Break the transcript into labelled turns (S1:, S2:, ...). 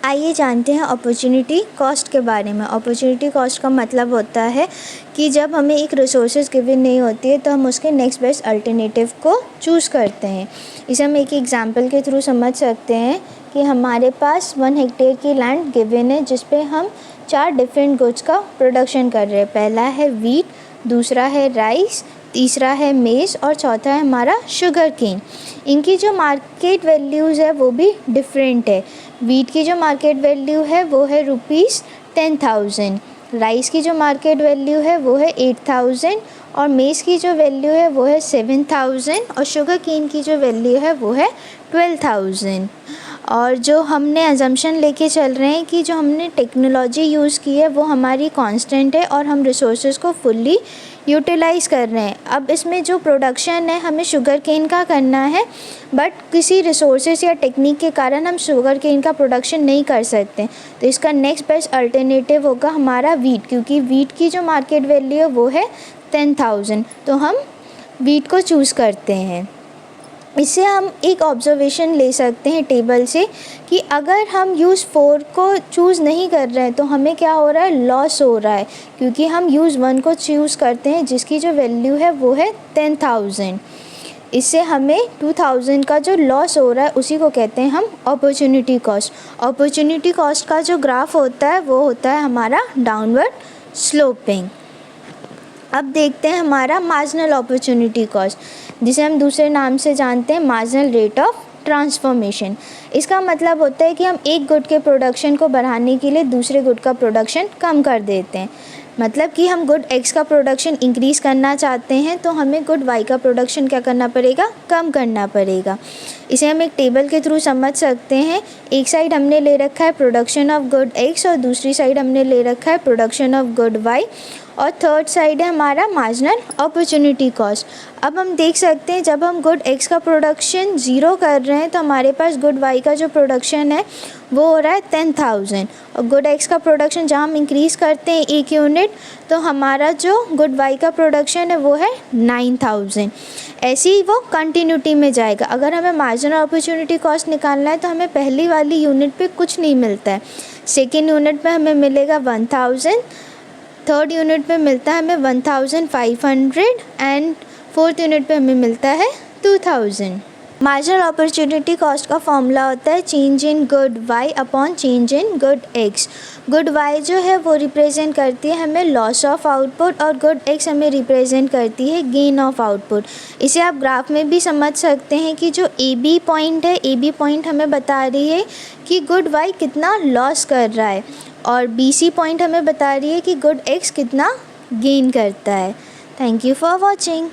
S1: आइए जानते हैं अपॉर्चुनिटी कॉस्ट के बारे में। अपॉर्चुनिटी कॉस्ट का मतलब होता है कि जब हमें एक रिसोर्सेज गिवन नहीं होती है तो हम उसके नेक्स्ट बेस्ट अल्टरनेटिव को चूज़ करते हैं। इसे हम एक एग्जांपल के थ्रू समझ सकते हैं कि हमारे पास 1 हेक्टेयर की लैंड गिवन है जिस पे हम 4 डिफरेंट गुड्स का प्रोडक्शन कर रहे हैं। पहला है वीट, दूसरा है राइस, तीसरा है मेज़ और चौथा है हमारा शुगर केन। इनकी जो मार्केट वैल्यूज़ है वो भी डिफरेंट है। वीट की जो मार्केट वैल्यू है वो है ₹10,000, राइस की जो मार्केट वैल्यू है वो है 8,000 और मेज़ की जो वैल्यू है वो है 7,000 और शुगर केन की जो वैल्यू है वो है 12,000। और जो हमने अजम्पशन लेके चल रहे हैं कि जो हमने टेक्नोलॉजी यूज़ की है वो हमारी कांस्टेंट है और हम रिसोर्सेज को फुल्ली यूटिलाइज़ कर रहे हैं। अब इसमें जो प्रोडक्शन है हमें शुगर केन का करना है, बट किसी रिसोर्सेज या टेक्निक के कारण हम शुगर केन का प्रोडक्शन नहीं कर सकते, तो इसका नेक्स्ट बेस्ट अल्टरनेटिव होगा हमारा वीट, क्योंकि वीट की जो मार्केट वैल्यू है वो है 10,000, तो हम वीट को चूज़ करते हैं। इससे हम एक ऑब्जर्वेशन ले सकते हैं टेबल से कि अगर हम यूज़ 4 को चूज़ नहीं कर रहे हैं तो हमें क्या हो रहा है, लॉस हो रहा है, क्योंकि हम यूज़ 1 को चूज़ करते हैं जिसकी जो वैल्यू है वो है 10,000। इससे हमें 2,000 का जो लॉस हो रहा है उसी को कहते हैं हम अपॉर्चुनिटी कॉस्ट। अपॉर्चुनिटी कॉस्ट का जो ग्राफ होता है वो होता है हमारा डाउनवर्ड स्लोपिंग। अब देखते हैं हमारा मार्जिनल अपॉर्चुनिटी कॉस्ट, जिसे हम दूसरे नाम से जानते हैं मार्जिनल रेट ऑफ ट्रांसफॉर्मेशन। इसका मतलब होता है कि हम एक गुड के प्रोडक्शन को बढ़ाने के लिए दूसरे गुड का प्रोडक्शन कम कर देते हैं। मतलब कि हम गुड X का प्रोडक्शन इंक्रीज़ करना चाहते हैं तो हमें गुड Y का प्रोडक्शन क्या करना पड़ेगा, कम करना पड़ेगा। इसे हम एक टेबल के थ्रू समझ सकते हैं। एक साइड हमने ले रखा है प्रोडक्शन ऑफ गुड X और दूसरी साइड हमने ले रखा है प्रोडक्शन ऑफ गुड Y और थर्ड साइड है हमारा मार्जिनल अपॉर्चुनिटी कॉस्ट। अब हम देख सकते हैं जब हम गुड X का प्रोडक्शन 0 कर रहे हैं तो हमारे पास गुड Y का जो प्रोडक्शन है वो हो रहा है 10,000 और गुड X का प्रोडक्शन जहाँ हम इंक्रीज़ करते हैं 1 यूनिट तो हमारा जो गुड Y का प्रोडक्शन है वो है 9,000। ऐसे ही वो कंटिन्यूटी में जाएगा। अगर हमें मार्जिनल अपॉर्चुनिटी कॉस्ट निकालना है तो हमें पहली वाली यूनिट पे कुछ नहीं मिलता है, सेकेंड यूनिट पे हमें मिलेगा 1,000, थर्ड यूनिट पे मिलता है हमें 1,500 एंड फोर्थ यूनिट पे हमें मिलता है 2,000। मार्जिनल अपॉर्चुनिटी कॉस्ट का फॉर्मूला होता है change in good Y upon change in good X। Good Y जो है वो रिप्रेजेंट करती है हमें लॉस ऑफ आउटपुट और गुड X हमें रिप्रेजेंट करती है गेन ऑफ आउटपुट। इसे आप ग्राफ में भी समझ सकते हैं कि जो AB पॉइंट है, AB पॉइंट हमें बता रही है कि गुड Y कितना लॉस कर रहा है और BC पॉइंट हमें बता रही है कि गुड X कितना गेन करता है। Thank you for watching.